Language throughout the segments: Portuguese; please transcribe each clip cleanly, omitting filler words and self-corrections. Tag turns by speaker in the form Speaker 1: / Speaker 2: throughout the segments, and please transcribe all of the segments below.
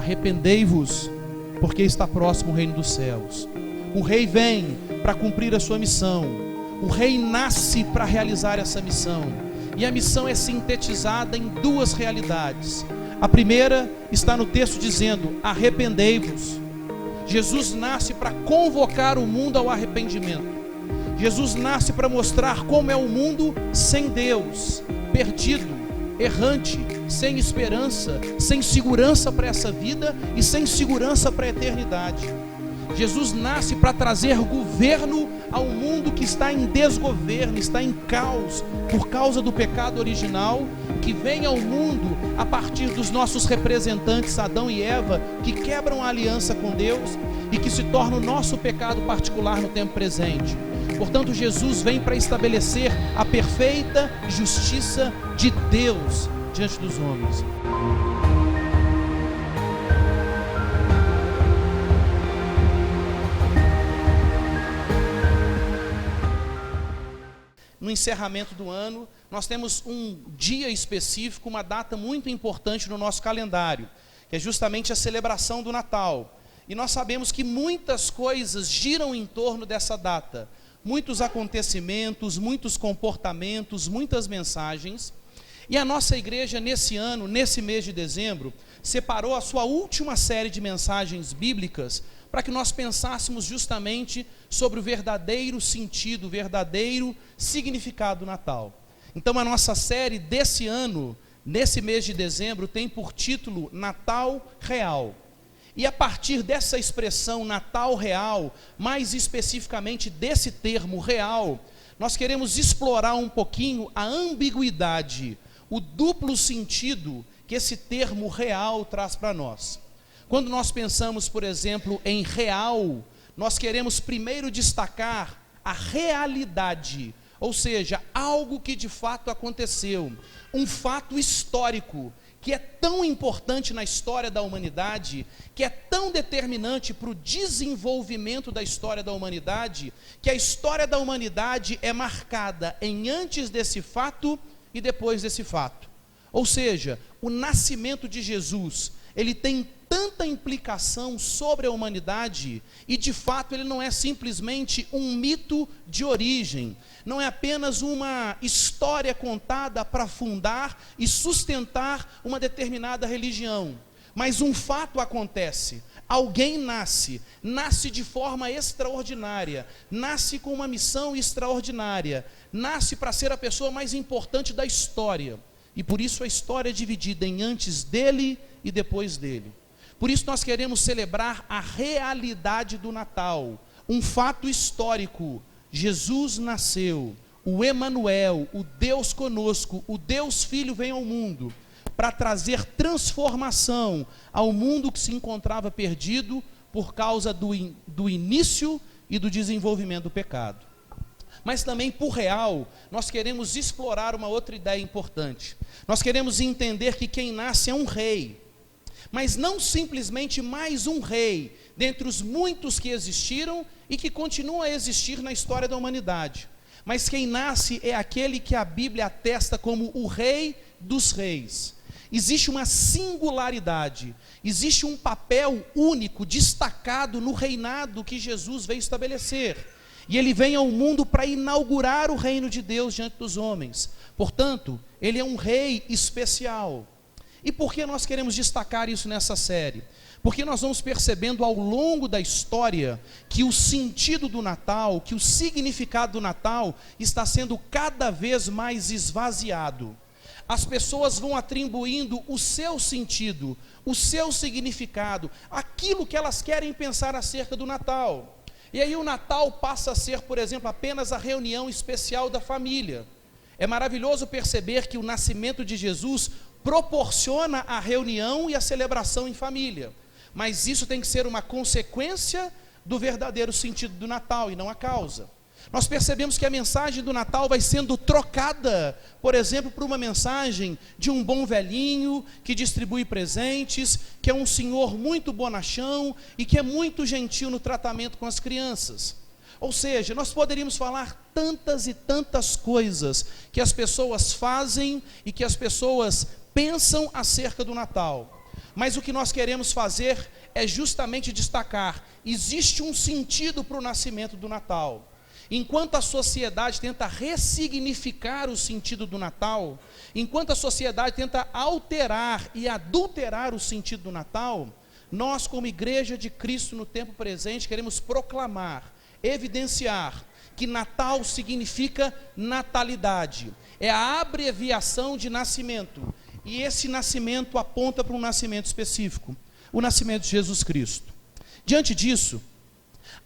Speaker 1: arrependei-vos, porque está próximo o reino dos céus. O rei vem para cumprir a sua missão. O rei nasce para realizar essa missão. E a missão é sintetizada em duas realidades. A primeira está no texto dizendo: arrependei-vos. Jesus nasce para convocar o mundo ao arrependimento. Jesus nasce para mostrar como é o mundo sem Deus, perdido, errante, sem esperança, sem segurança para essa vida e sem segurança para a eternidade. Jesus nasce para trazer governo ao mundo que está em desgoverno, está em caos por causa do pecado original, que vem ao mundo a partir dos nossos representantes Adão e Eva, que quebram a aliança com Deus e que se torna o nosso pecado particular no tempo presente. Portanto, Jesus vem para estabelecer a perfeita justiça de Deus diante dos homens. No encerramento do ano, nós temos um dia específico, uma data muito importante no nosso calendário, que é justamente a celebração do Natal. E nós sabemos que muitas coisas giram em torno dessa data. Muitos acontecimentos, muitos comportamentos, muitas mensagens. E a nossa igreja, nesse ano, nesse mês de dezembro, separou a sua última série de mensagens bíblicas para que nós pensássemos justamente sobre o verdadeiro sentido, o verdadeiro significado do Natal. Então a nossa série desse ano, nesse mês de dezembro, tem por título Natal Real. E a partir dessa expressão Natal Real, mais especificamente desse termo real, nós queremos explorar um pouquinho a ambiguidade, o duplo sentido que esse termo real traz para nós. Quando nós pensamos, por exemplo, em real, nós queremos primeiro destacar a realidade, ou seja, algo que de fato aconteceu, um fato histórico, que é tão importante na história da humanidade, que é tão determinante para o desenvolvimento da história da humanidade, que a história da humanidade é marcada em antes desse fato e depois desse fato. Ou seja, o nascimento de Jesus, ele tem tanta implicação sobre a humanidade, e de fato ele não é simplesmente um mito de origem, não é apenas uma história contada para fundar e sustentar uma determinada religião, mas um fato acontece, alguém nasce de forma extraordinária, nasce com uma missão extraordinária, nasce para ser a pessoa mais importante da história, e por isso a história é dividida em antes dele e depois dele. Por isso nós queremos celebrar a realidade do Natal, um fato histórico. Jesus nasceu, o Emanuel, o Deus conosco, o Deus Filho vem ao mundo para trazer transformação ao mundo que se encontrava perdido por causa do início e do desenvolvimento do pecado. Mas também, por real, nós queremos explorar uma outra ideia importante. Nós queremos entender que quem nasce é um rei, mas não simplesmente mais um rei, dentre os muitos que existiram e que continuam a existir na história da humanidade. Mas quem nasce é aquele que a Bíblia atesta como o Rei dos Reis. Existe uma singularidade, existe um papel único, destacado no reinado que Jesus veio estabelecer. E ele vem ao mundo para inaugurar o reino de Deus diante dos homens. Portanto, ele é um rei especial. E por que nós queremos destacar isso nessa série? Porque nós vamos percebendo ao longo da história que o sentido do Natal, que o significado do Natal está sendo cada vez mais esvaziado. As pessoas vão atribuindo o seu sentido, o seu significado, aquilo que elas querem pensar acerca do Natal. E aí o Natal passa a ser, por exemplo, apenas a reunião especial da família. É maravilhoso perceber que o nascimento de Jesus proporciona a reunião e a celebração em família, mas isso tem que ser uma consequência do verdadeiro sentido do Natal e não a causa. Nós percebemos que a mensagem do Natal vai sendo trocada, por exemplo, por uma mensagem de um bom velhinho que distribui presentes, que é um senhor muito bonachão e que é muito gentil no tratamento com as crianças. Ou seja, nós poderíamos falar tantas e tantas coisas que as pessoas fazem e que as pessoas pensam acerca do Natal. Mas o que nós queremos fazer é justamente destacar: existe um sentido para o nascimento do Natal. Enquanto a sociedade tenta ressignificar o sentido do Natal, enquanto a sociedade tenta alterar e adulterar o sentido do Natal, nós, como Igreja de Cristo no tempo presente, queremos proclamar, evidenciar que Natal significa natalidade, é a abreviação de nascimento, e esse nascimento aponta para um nascimento específico, o nascimento de Jesus Cristo. Diante disso,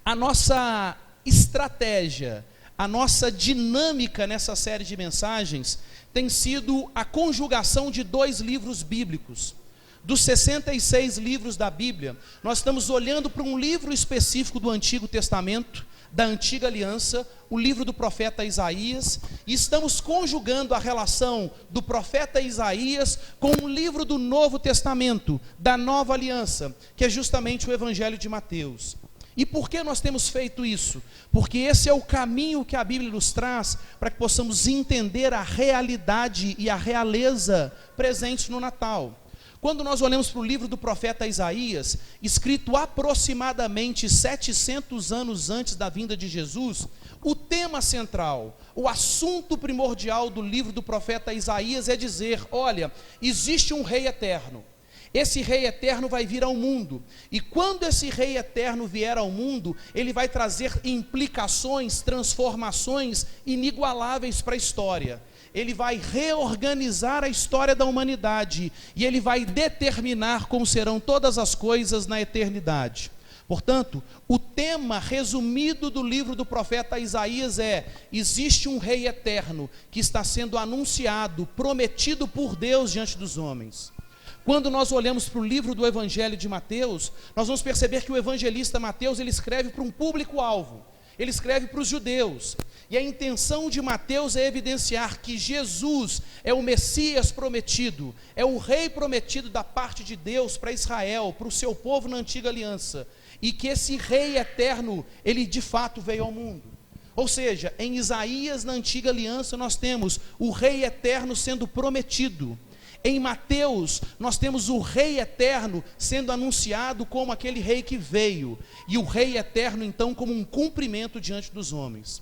Speaker 1: a nossa estratégia, a nossa dinâmica nessa série de mensagens tem sido a conjugação de 2 livros bíblicos. Dos 66 livros da Bíblia, nós estamos olhando para um livro específico do Antigo Testamento, da Antiga Aliança, o livro do profeta Isaías, e estamos conjugando a relação do profeta Isaías com um livro do Novo Testamento, da Nova Aliança, que é justamente o Evangelho de Mateus. E por que nós temos feito isso? Porque esse é o caminho que a Bíblia nos traz para que possamos entender a realidade e a realeza presentes no Natal. Quando nós olhamos para o livro do profeta Isaías, escrito aproximadamente 700 anos antes da vinda de Jesus, o tema central, o assunto primordial do livro do profeta Isaías é dizer: olha, existe um rei eterno. Esse rei eterno vai vir ao mundo, e quando esse rei eterno vier ao mundo, ele vai trazer implicações, transformações inigualáveis para a história. Ele vai reorganizar a história da humanidade, e ele vai determinar como serão todas as coisas na eternidade. Portanto, o tema resumido do livro do profeta Isaías é: existe um rei eterno que está sendo anunciado, prometido por Deus diante dos homens. Quando nós olhamos para o livro do Evangelho de Mateus, nós vamos perceber que o evangelista Mateus, ele escreve para um público-alvo, ele escreve para os judeus, e a intenção de Mateus é evidenciar que Jesus é o Messias prometido, é o rei prometido da parte de Deus para Israel, para o seu povo na antiga aliança, e que esse rei eterno, ele de fato veio ao mundo. Ou seja, em Isaías, na antiga aliança, nós temos o rei eterno sendo prometido. Em Mateus, nós temos o rei eterno sendo anunciado como aquele rei que veio, e o rei eterno então como um cumprimento diante dos homens.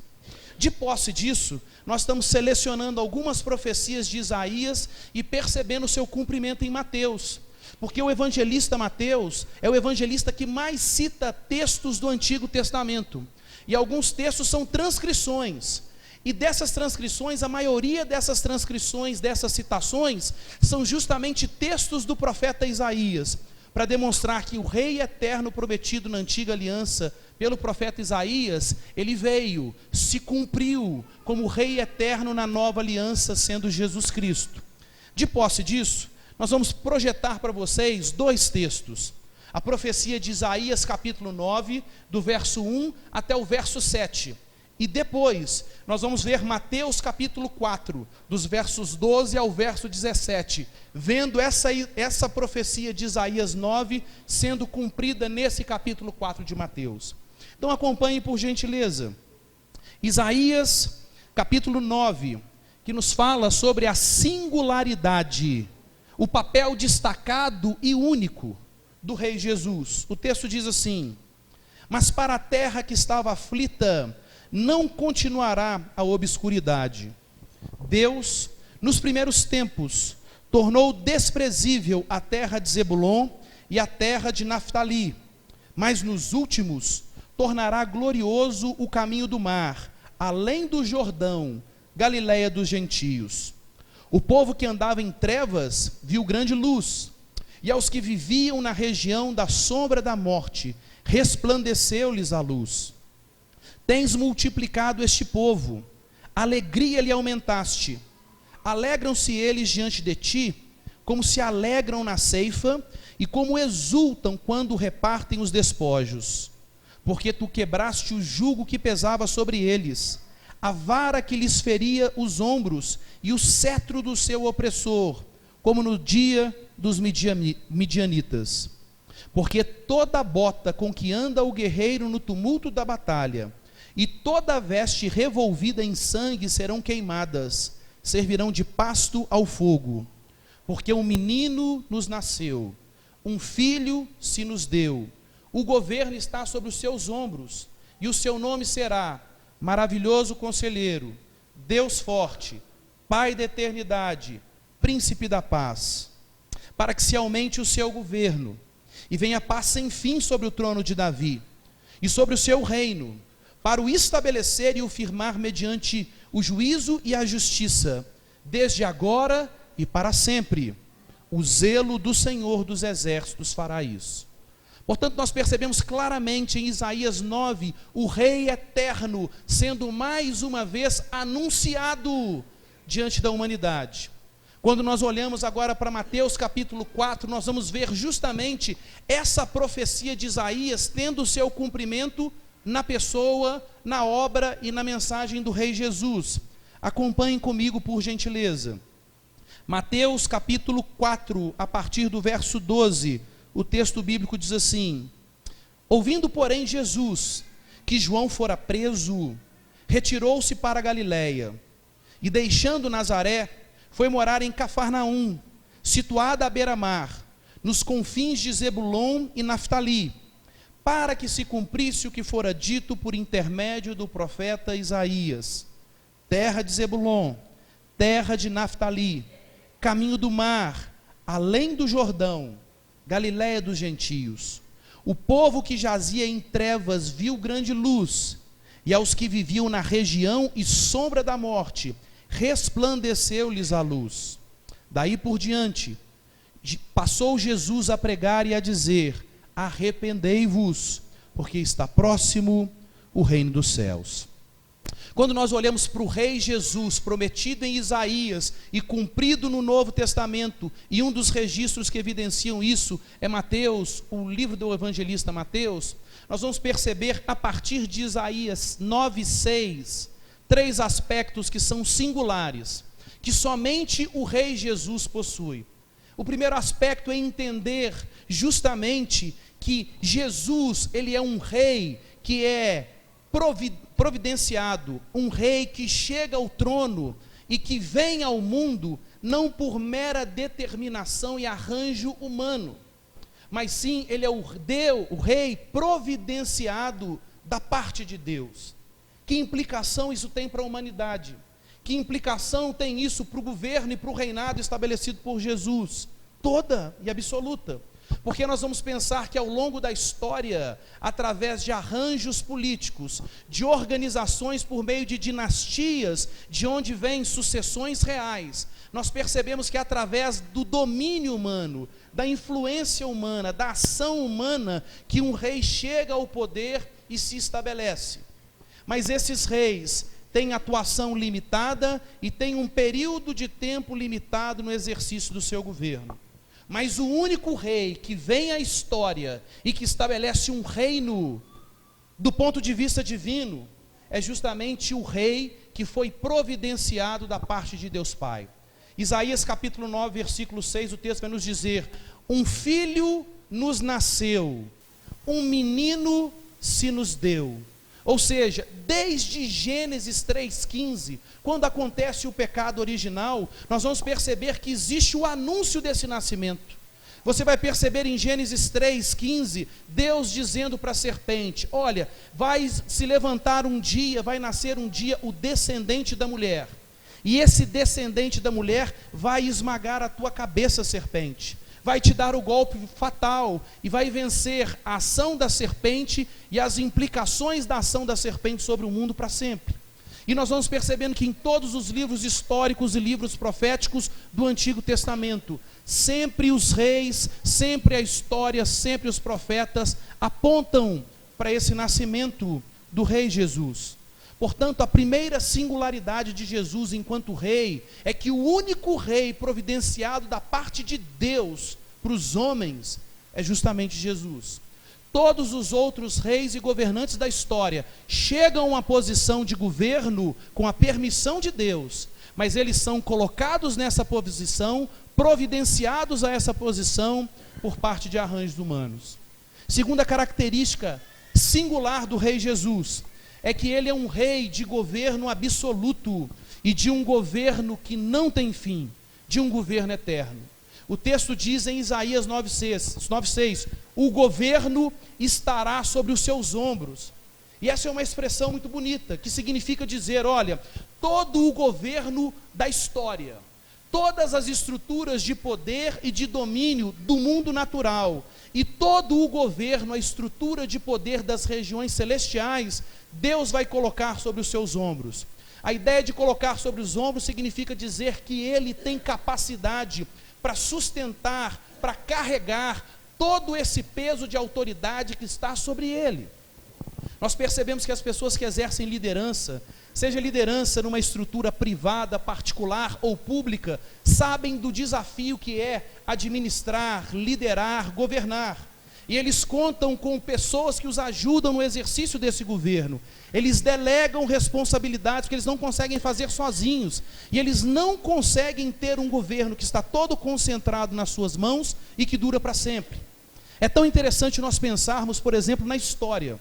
Speaker 1: De posse disso, nós estamos selecionando algumas profecias de Isaías e percebendo o seu cumprimento em Mateus, porque o evangelista Mateus é o evangelista que mais cita textos do Antigo Testamento, e alguns textos são transcrições. E dessas transcrições, a maioria dessas transcrições, dessas citações, são justamente textos do profeta Isaías, para demonstrar que o rei eterno prometido na antiga aliança, pelo profeta Isaías, ele veio, se cumpriu como rei eterno na nova aliança, sendo Jesus Cristo. De posse disso, nós vamos projetar para vocês 2 textos. A profecia de Isaías capítulo 9, do verso 1 até o verso 7. E depois, nós vamos ver Mateus capítulo 4, dos versos 12 ao verso 17, vendo essa profecia de Isaías 9 sendo cumprida nesse capítulo 4 de Mateus. Então acompanhe por gentileza. Isaías capítulo 9, que nos fala sobre a singularidade, o papel destacado e único do rei Jesus. O texto diz assim: mas para a terra que estava aflita, não continuará a obscuridade. Deus, nos primeiros tempos, tornou desprezível a terra de Zebulon e a terra de Naftali, mas nos últimos tornará glorioso o caminho do mar, além do Jordão, Galileia dos gentios. O povo que andava em trevas viu grande luz, e aos que viviam na região da sombra da morte, resplandeceu-lhes a luz. Tens multiplicado este povo, alegria lhe aumentaste. Alegram-se eles diante de ti, como se alegram na ceifa, e como exultam quando repartem os despojos. Porque tu quebraste o jugo que pesava sobre eles, a vara que lhes feria os ombros, e o cetro do seu opressor, como no dia dos midianitas. Porque toda bota com que anda o guerreiro no tumulto da batalha, e toda veste revolvida em sangue serão queimadas, servirão de pasto ao fogo. Porque um menino nos nasceu, um filho se nos deu. O governo está sobre os seus ombros, e o seu nome será Maravilhoso Conselheiro, Deus Forte, Pai da Eternidade, Príncipe da Paz. Para que se aumente o seu governo, e venha paz sem fim sobre o trono de Davi, e sobre o seu reino, para o estabelecer e o firmar mediante o juízo e a justiça, desde agora e para sempre. O zelo do Senhor dos Exércitos fará isso. Portanto, nós percebemos claramente em Isaías 9, o Rei eterno sendo mais uma vez anunciado diante da humanidade. Quando nós olhamos agora para Mateus capítulo 4, nós vamos ver justamente essa profecia de Isaías tendo o seu cumprimento na pessoa, na obra e na mensagem do Rei Jesus. Acompanhem comigo, por gentileza. Mateus capítulo 4, a partir do verso 12, o texto bíblico diz assim: ouvindo, porém, Jesus que João fora preso, retirou-se para a Galiléia, e deixando Nazaré, foi morar em Cafarnaum, situada à beira-mar, nos confins de Zebulon e Naftali, para que se cumprisse o que fora dito por intermédio do profeta Isaías: terra de Zebulon, terra de Naftali, caminho do mar, além do Jordão, Galiléia dos gentios. O povo que jazia em trevas viu grande luz, e aos que viviam na região e sombra da morte, resplandeceu-lhes a luz. Daí por diante, passou Jesus a pregar e a dizer: arrependei-vos, porque está próximo o reino dos céus. Quando nós olhamos para o Rei Jesus, prometido em Isaías e cumprido no Novo Testamento, e um dos registros que evidenciam isso é Mateus, o livro do evangelista Mateus, nós vamos perceber a partir de Isaías 9:6, três aspectos que são singulares, que somente o Rei Jesus possui. O primeiro aspecto é entender justamente que Jesus, ele é um rei que é providenciado, um rei que chega ao trono e que vem ao mundo não por mera determinação e arranjo humano, mas sim ele é o rei providenciado da parte de Deus. Que implicação isso tem para a humanidade? Que implicação tem isso para o governo e para o reinado estabelecido por Jesus? Toda e absoluta. Porque nós vamos pensar que ao longo da história, através de arranjos políticos, de organizações por meio de dinastias, de onde vêm sucessões reais, nós percebemos que através do domínio humano, da influência humana, da ação humana, que um rei chega ao poder e se estabelece. Mas esses reis têm atuação limitada e têm um período de tempo limitado no exercício do seu governo. Mas o único rei que vem à história e que estabelece um reino do ponto de vista divino é justamente o rei que foi providenciado da parte de Deus Pai. Isaías capítulo 9, versículo 6, o texto vai nos dizer: um filho nos nasceu, um menino se nos deu. Ou seja, desde Gênesis 3,15, quando acontece o pecado original, nós vamos perceber que existe o anúncio desse nascimento. Você vai perceber em Gênesis 3,15, Deus dizendo para a serpente: olha, vai se levantar um dia, vai nascer um dia o descendente da mulher, e esse descendente da mulher vai esmagar a tua cabeça, serpente, vai te dar o golpe fatal e vai vencer a ação da serpente e as implicações da ação da serpente sobre o mundo para sempre. E nós vamos percebendo que em todos os livros históricos e livros proféticos do Antigo Testamento, sempre os reis, sempre a história, sempre os profetas apontam para esse nascimento do Rei Jesus. Portanto, a primeira singularidade de Jesus enquanto rei é que o único rei providenciado da parte de Deus para os homens é justamente Jesus. Todos os outros reis e governantes da história chegam a uma posição de governo com a permissão de Deus, mas eles são colocados nessa posição, providenciados a essa posição por parte de arranjos humanos. Segunda característica singular do Rei Jesus é que ele é um rei de governo absoluto e de um governo que não tem fim, de um governo eterno. O texto diz em Isaías 9,6: o governo estará sobre os seus ombros. E essa é uma expressão muito bonita, que significa dizer, olha, todo o governo da história, todas as estruturas de poder e de domínio do mundo natural, e todo o governo, a estrutura de poder das regiões celestiais, Deus vai colocar sobre os seus ombros. A ideia de colocar sobre os ombros significa dizer que Ele tem capacidade para sustentar, para carregar todo esse peso de autoridade que está sobre Ele. Nós percebemos que as pessoas que exercem liderança, seja liderança numa estrutura privada, particular ou pública, sabem do desafio que é administrar, liderar, governar. E eles contam com pessoas que os ajudam no exercício desse governo. Eles delegam responsabilidades que eles não conseguem fazer sozinhos. E eles não conseguem ter um governo que está todo concentrado nas suas mãos e que dura para sempre. É tão interessante nós pensarmos, por exemplo, na história.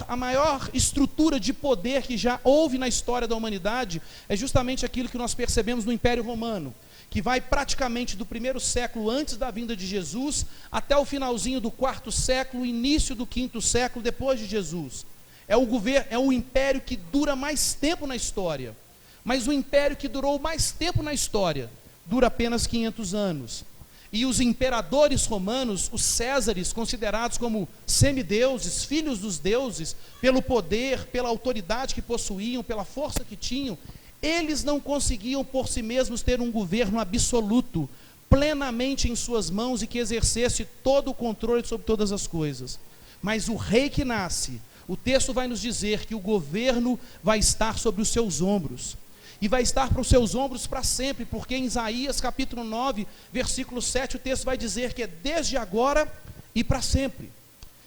Speaker 1: A maior estrutura de poder que já houve na história da humanidade é justamente aquilo que nós percebemos no Império Romano, que vai praticamente do 1º século antes da vinda de Jesus até o finalzinho do 4º século, início do 5º século depois de Jesus. É o império que dura mais tempo na história, mas o império que durou mais tempo na história dura apenas 500 anos. E os imperadores romanos, os Césares, considerados como semideuses, filhos dos deuses, pelo poder, pela autoridade que possuíam, pela força que tinham, eles não conseguiam por si mesmos ter um governo absoluto, plenamente em suas mãos e que exercesse todo o controle sobre todas as coisas. Mas o rei que nasce, o texto vai nos dizer que o governo vai estar sobre os seus ombros. E vai estar para os seus ombros para sempre, porque em Isaías capítulo 9, versículo 7, o texto vai dizer que é desde agora e para sempre.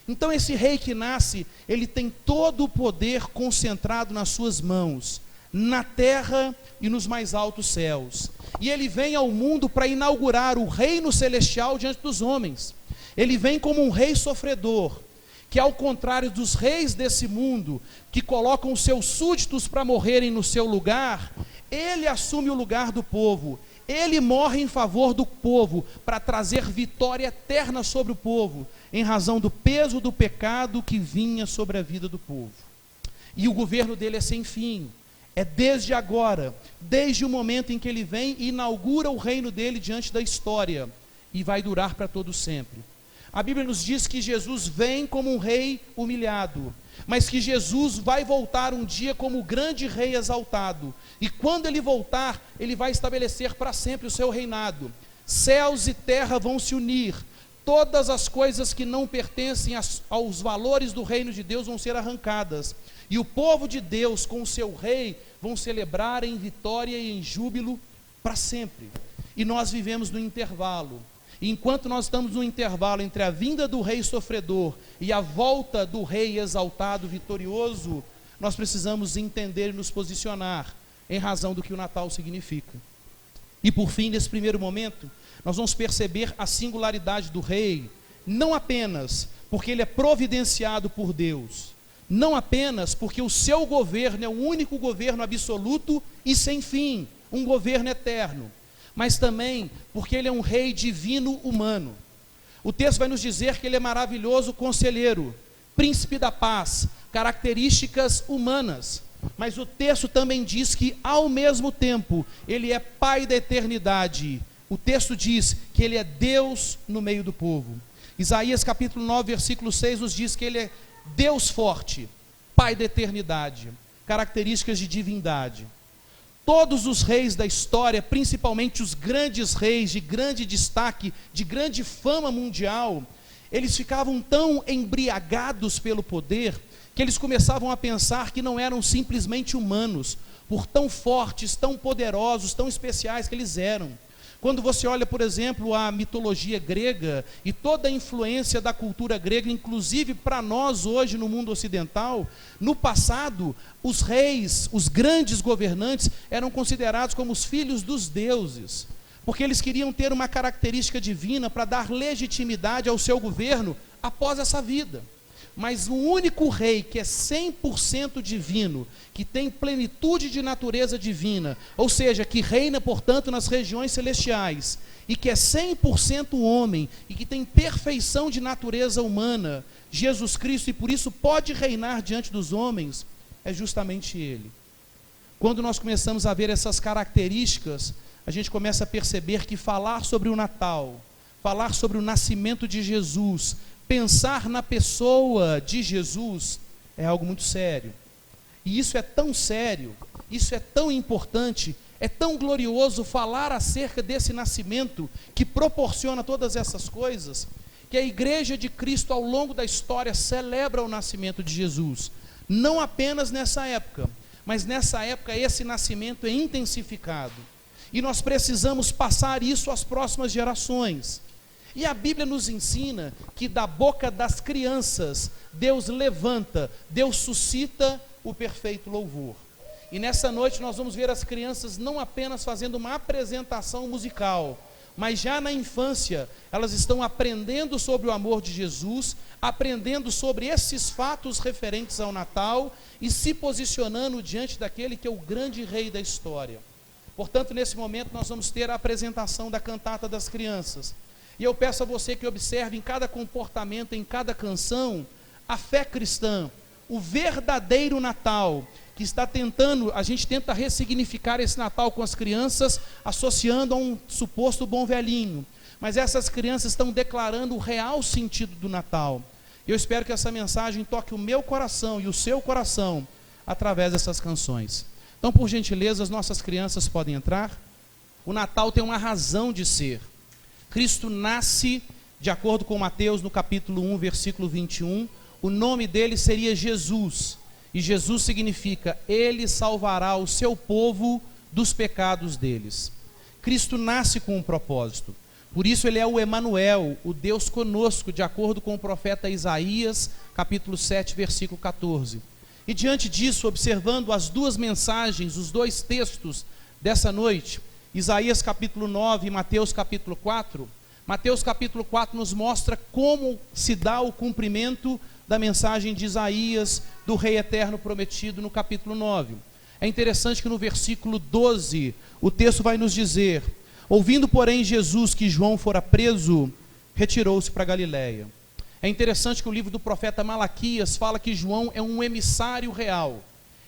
Speaker 1: Então esse rei que nasce, ele tem todo o poder concentrado nas suas mãos, na terra e nos mais altos céus. E ele vem ao mundo para inaugurar o reino celestial diante dos homens. Ele vem como um rei sofredor, que ao contrário dos reis desse mundo, que colocam os seus súditos para morrerem no seu lugar, ele assume o lugar do povo, ele morre em favor do povo, para trazer vitória eterna sobre o povo, em razão do peso do pecado que vinha sobre a vida do povo. E o governo dele é sem fim, é desde agora, desde o momento em que ele vem e inaugura o reino dele diante da história, e vai durar para todo sempre. A Bíblia nos diz que Jesus vem como um rei humilhado, mas que Jesus vai voltar um dia como o grande rei exaltado, e quando ele voltar, ele vai estabelecer para sempre o seu reinado. Céus e terra vão se unir, todas as coisas que não pertencem aos valores do reino de Deus vão ser arrancadas, e o povo de Deus com o seu rei vão celebrar em vitória e em júbilo para sempre. E nós vivemos no intervalo. Enquanto nós estamos no intervalo entre a vinda do rei sofredor e a volta do rei exaltado, vitorioso, nós precisamos entender e nos posicionar em razão do que o Natal significa. E por fim, nesse primeiro momento, nós vamos perceber a singularidade do rei, não apenas porque ele é providenciado por Deus, não apenas porque o seu governo é o único governo absoluto e sem fim, um governo eterno, mas também porque ele é um rei divino humano. O texto vai nos dizer que ele é maravilhoso conselheiro, príncipe da paz, características humanas, mas o texto também diz que ao mesmo tempo ele é pai da eternidade. O texto diz que ele é Deus no meio do povo. Isaías capítulo 9, versículo 6 nos diz que ele é Deus forte, pai da eternidade, características de divindade. Todos os reis da história, principalmente os grandes reis de grande destaque, de grande fama mundial, eles ficavam tão embriagados pelo poder, que eles começavam a pensar que não eram simplesmente humanos, por tão fortes, tão poderosos, tão especiais que eles eram. Quando você olha, por exemplo, a mitologia grega e toda a influência da cultura grega, inclusive para nós hoje no mundo ocidental, no passado, os reis, os grandes governantes, eram considerados como os filhos dos deuses, porque eles queriam ter uma característica divina para dar legitimidade ao seu governo após essa vida. mas o único rei que é 100% divino, que tem plenitude de natureza divina, ou seja, que reina, portanto, nas regiões celestiais, e que é 100% homem, e que tem perfeição de natureza humana, Jesus Cristo, e por isso pode reinar diante dos homens, é justamente Ele. Quando nós começamos a ver essas características, a gente começa a perceber que falar sobre o Natal, falar sobre o nascimento de Jesus, pensar na pessoa de Jesus é algo muito sério. E isso é tão sério, isso é tão importante, é tão glorioso falar acerca desse nascimento que proporciona todas essas coisas, que a Igreja de Cristo ao longo da história celebra o nascimento de Jesus. Não apenas nessa época, mas nessa época esse nascimento é intensificado. E nós precisamos passar isso às próximas gerações. E a Bíblia nos ensina que da boca das crianças, Deus levanta, Deus suscita o perfeito louvor. E nessa noite nós vamos ver as crianças não apenas fazendo uma apresentação musical, mas já na infância, elas estão aprendendo sobre o amor de Jesus, aprendendo sobre esses fatos referentes ao Natal e se posicionando diante daquele que é o grande rei da história. Portanto, nesse momento nós vamos ter a apresentação da cantata das crianças. E eu peço a você que observe em cada comportamento, em cada canção, a fé cristã, o verdadeiro Natal, que está tentando, a gente tenta ressignificar esse Natal com as crianças, associando a um suposto bom velhinho. Mas essas crianças estão declarando o real sentido do Natal. Eu espero que essa mensagem toque o meu coração e o seu coração, através dessas canções. Então, por gentileza, as nossas crianças podem entrar. O Natal tem uma razão de ser. Cristo nasce, de acordo com Mateus, no capítulo 1, versículo 21, o nome dele seria Jesus, e Jesus significa, ele salvará o seu povo dos pecados deles. Cristo nasce com um propósito, por isso ele é o Emanuel, o Deus conosco, de acordo com o profeta Isaías, capítulo 7, versículo 14. E diante disso, observando as duas mensagens, os dois textos dessa noite, Isaías capítulo 9 e Mateus capítulo 4, Mateus capítulo 4 nos mostra como se dá o cumprimento da mensagem de Isaías, do Rei Eterno prometido no capítulo 9. É interessante que no versículo 12, o texto vai nos dizer, ouvindo porém Jesus que João fora preso, retirou-se para Galiléia. É interessante que o livro do profeta Malaquias fala que João é um emissário real.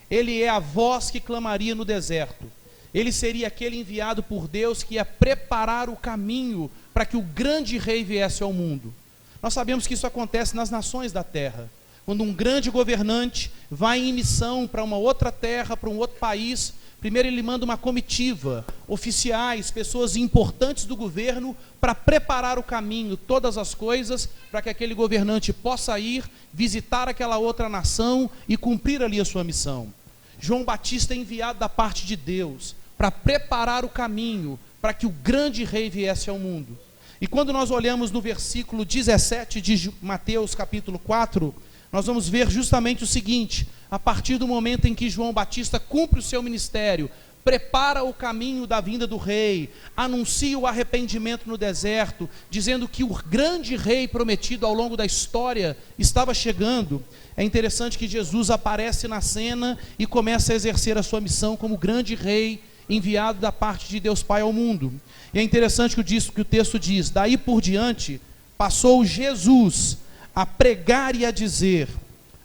Speaker 1: Ele é a voz que clamaria no deserto. Ele seria aquele enviado por Deus que ia preparar o caminho para que o grande rei viesse ao mundo. Nós sabemos que isso acontece nas nações da terra. Quando um grande governante vai em missão para uma outra terra, para um outro país, primeiro ele manda uma comitiva, oficiais, pessoas importantes do governo, para preparar o caminho, todas as coisas, para que aquele governante possa ir, visitar aquela outra nação e cumprir ali a sua missão. João Batista é enviado da parte de Deus, para preparar o caminho, para que o grande rei viesse ao mundo. E quando nós olhamos no versículo 17 de Mateus capítulo 4, nós vamos ver justamente o seguinte, a partir do momento em que João Batista cumpre o seu ministério, prepara o caminho da vinda do rei, anuncia o arrependimento no deserto, dizendo que o grande rei prometido ao longo da história estava chegando. É interessante que Jesus aparece na cena e começa a exercer a sua missão como grande rei, enviado da parte de Deus Pai ao mundo. E é interessante que o texto diz, daí por diante, passou Jesus a pregar e a dizer,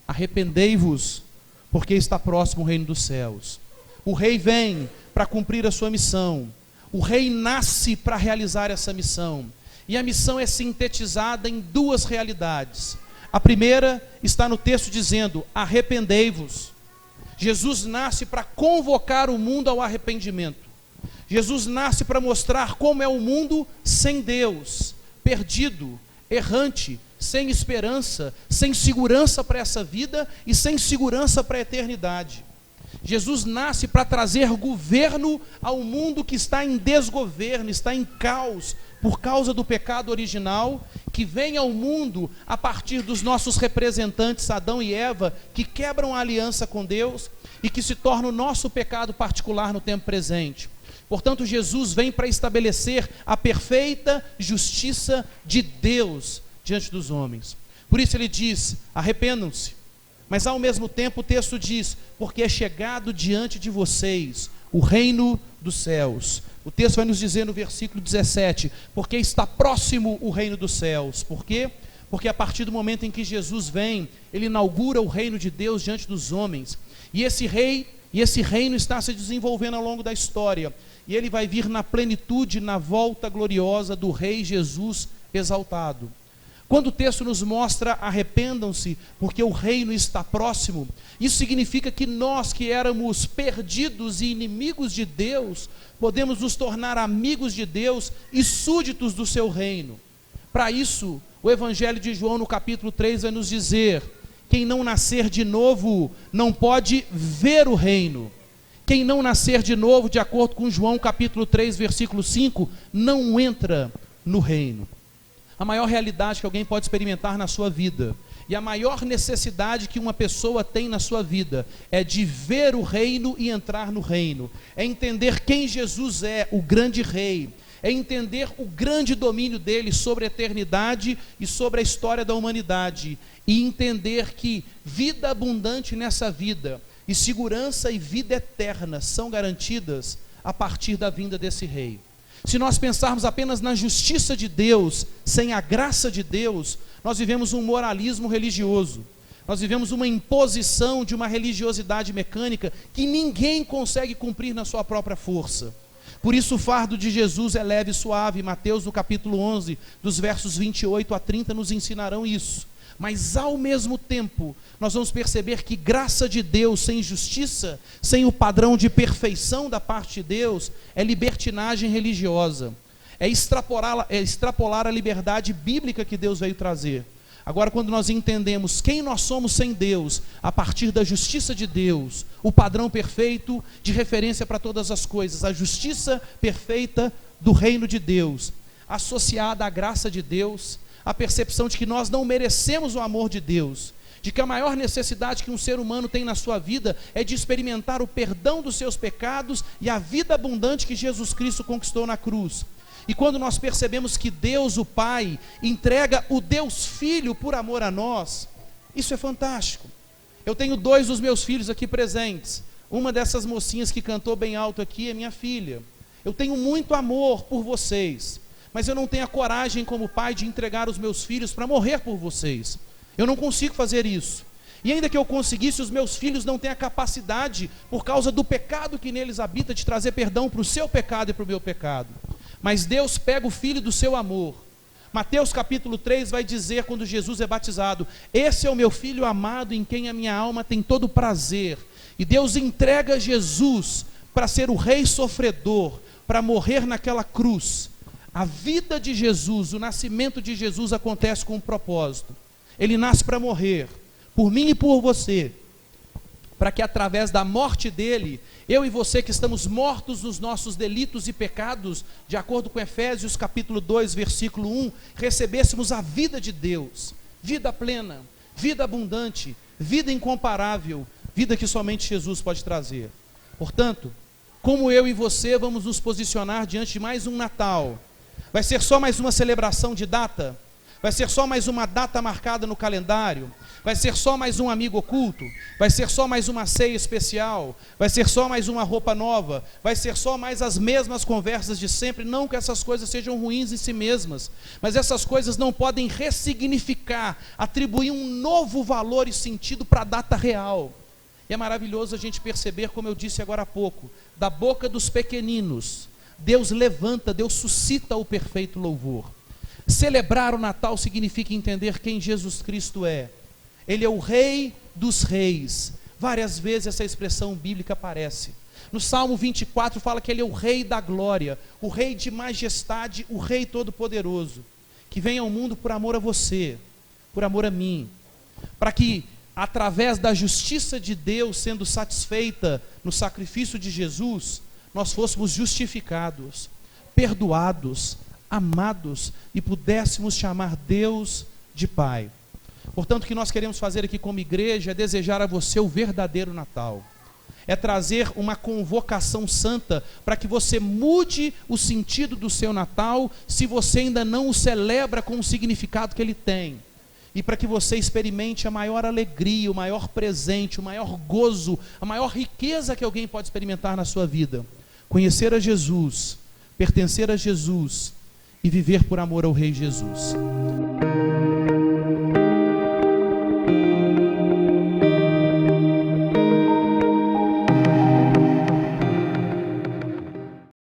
Speaker 1: arrependei-vos, porque está próximo o reino dos céus. O rei vem para cumprir a sua missão, o rei nasce para realizar essa missão, e a missão é sintetizada em duas realidades. A primeira está no texto dizendo, arrependei-vos. Jesus nasce para convocar o mundo ao arrependimento. Jesus nasce para mostrar como é o mundo sem Deus, perdido, errante, sem esperança, sem segurança para essa vida e sem segurança para a eternidade. Jesus nasce para trazer governo ao mundo que está em desgoverno, está em caos, por causa do pecado original, que vem ao mundo a partir dos nossos representantes Adão e Eva, que quebram a aliança com Deus e que se torna o nosso pecado particular no tempo presente. Portanto, Jesus vem para estabelecer a perfeita justiça de Deus diante dos homens. Por isso ele diz: arrependam-se. Mas ao mesmo tempo o texto diz: porque é chegado diante de vocês o reino dos céus. O texto vai nos dizer no versículo 17: porque está próximo o reino dos céus. Por quê? Porque a partir do momento em que Jesus vem, ele inaugura o reino de Deus diante dos homens. E esse reino está se desenvolvendo ao longo da história. E ele vai vir na plenitude, na volta gloriosa do Rei Jesus exaltado. Quando o texto nos mostra: arrependam-se, porque o reino está próximo, isso significa que nós, que éramos perdidos e inimigos de Deus, podemos nos tornar amigos de Deus e súditos do seu reino. Para isso, o Evangelho de João, no capítulo 3, vai nos dizer: quem não nascer de novo não pode ver o reino. Quem não nascer de novo, de acordo com João capítulo 3, versículo 5, não entra no reino. A maior realidade que alguém pode experimentar na sua vida, e a maior necessidade que uma pessoa tem na sua vida, é de ver o reino e entrar no reino. É entender quem Jesus é, o grande rei. É entender o grande domínio dele sobre a eternidade e sobre a história da humanidade. E entender que vida abundante nessa vida, e segurança e vida eterna são garantidas a partir da vinda desse rei. Se nós pensarmos apenas na justiça de Deus, sem a graça de Deus, nós vivemos um moralismo religioso. Nós vivemos uma imposição de uma religiosidade mecânica que ninguém consegue cumprir na sua própria força. Por isso o fardo de Jesus é leve e suave. Mateus no capítulo 11, dos versos 28 a 30 nos ensinarão isso. Mas ao mesmo tempo, nós vamos perceber que graça de Deus sem justiça, sem o padrão de perfeição da parte de Deus, é libertinagem religiosa, é extrapolar a liberdade bíblica que Deus veio trazer. Agora, quando nós entendemos quem nós somos sem Deus, a partir da justiça de Deus, o padrão perfeito de referência para todas as coisas, a justiça perfeita do reino de Deus, associada à graça de Deus, a percepção de que nós não merecemos o amor de Deus, de que a maior necessidade que um ser humano tem na sua vida é de experimentar o perdão dos seus pecados e a vida abundante que Jesus Cristo conquistou na cruz. E quando nós percebemos que Deus, o Pai, entrega o Deus Filho por amor a nós, isso é fantástico. Eu tenho 2 dos meus filhos aqui presentes. Uma dessas mocinhas que cantou bem alto aqui é minha filha. Eu tenho muito amor por vocês, mas eu não tenho a coragem como pai de entregar os meus filhos para morrer por vocês. Eu não consigo fazer isso. E ainda que eu conseguisse, os meus filhos não têm a capacidade, por causa do pecado que neles habita, de trazer perdão para o seu pecado e para o meu pecado. Mas Deus pega o filho do seu amor. Mateus capítulo 3 vai dizer, quando Jesus é batizado: esse é o meu filho amado, em quem a minha alma tem todo prazer. E Deus entrega Jesus para ser o rei sofredor, para morrer naquela cruz. A vida de Jesus, o nascimento de Jesus acontece com um propósito. Ele nasce para morrer, por mim e por você, para que através da morte dele, eu e você que estamos mortos nos nossos delitos e pecados, de acordo com Efésios capítulo 2, versículo 1, recebêssemos a vida de Deus, vida plena, vida abundante, vida incomparável, vida que somente Jesus pode trazer. Portanto, como eu e você vamos nos posicionar diante de mais um Natal? Vai ser só mais uma celebração de data? Vai ser só mais uma data marcada no calendário? Vai ser só mais um amigo oculto? Vai ser só mais uma ceia especial? Vai ser só mais uma roupa nova? Vai ser só mais as mesmas conversas de sempre? Não que essas coisas sejam ruins em si mesmas, mas essas coisas não podem ressignificar, atribuir um novo valor e sentido para a data real. E é maravilhoso a gente perceber, como eu disse agora há pouco, da boca dos pequeninos, Deus levanta, Deus suscita o perfeito louvor. Celebrar o Natal significa entender quem Jesus Cristo é. Ele é o Rei dos Reis. Várias vezes essa expressão bíblica aparece. No Salmo 24 fala que Ele é o Rei da glória, o Rei de majestade, o Rei todo-poderoso, que vem ao mundo por amor a você, por amor a mim, para que através da justiça de Deus sendo satisfeita no sacrifício de Jesus, nós fôssemos justificados, perdoados, amados e pudéssemos chamar Deus de Pai. Portanto, o que nós queremos fazer aqui como igreja é desejar a você o verdadeiro Natal. É trazer uma convocação santa para que você mude o sentido do seu Natal, se você ainda não o celebra com o significado que ele tem. e para que você experimente a maior alegria, o maior presente, o maior gozo, a maior riqueza que alguém pode experimentar na sua vida: conhecer a Jesus, pertencer a Jesus e viver por amor ao Rei Jesus.